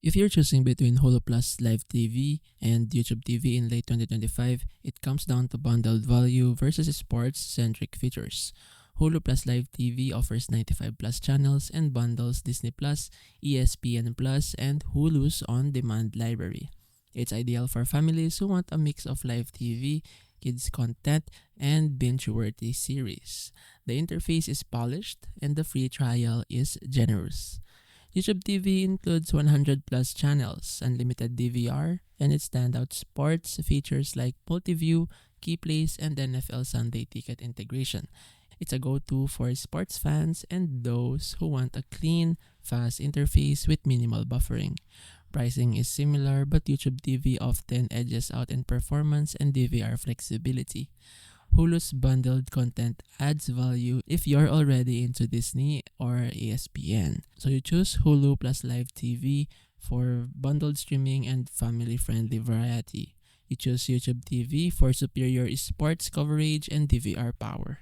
If you're choosing between Hulu Plus Live TV and YouTube TV in late 2025, it comes down to bundled value versus sports-centric features. Hulu Plus Live TV offers 95 plus channels and bundles Disney Plus, ESPN Plus, and Hulu's on-demand library. It's ideal for families who want a mix of live TV, kids content, and binge-worthy series. The interface is polished and the free trial is generous. YouTube TV includes 100 plus channels, unlimited DVR, and its standout sports features like multi-view, key plays, and NFL Sunday ticket integration. It's a go-to for sports fans and those who want a clean, fast interface with minimal buffering. Pricing is similar, but YouTube TV often edges out in performance and DVR flexibility. Hulu's bundled content adds value if you're already into Disney or ESPN. So you choose Hulu plus Live TV for bundled streaming and family-friendly variety. You choose YouTube TV for superior sports coverage and DVR power.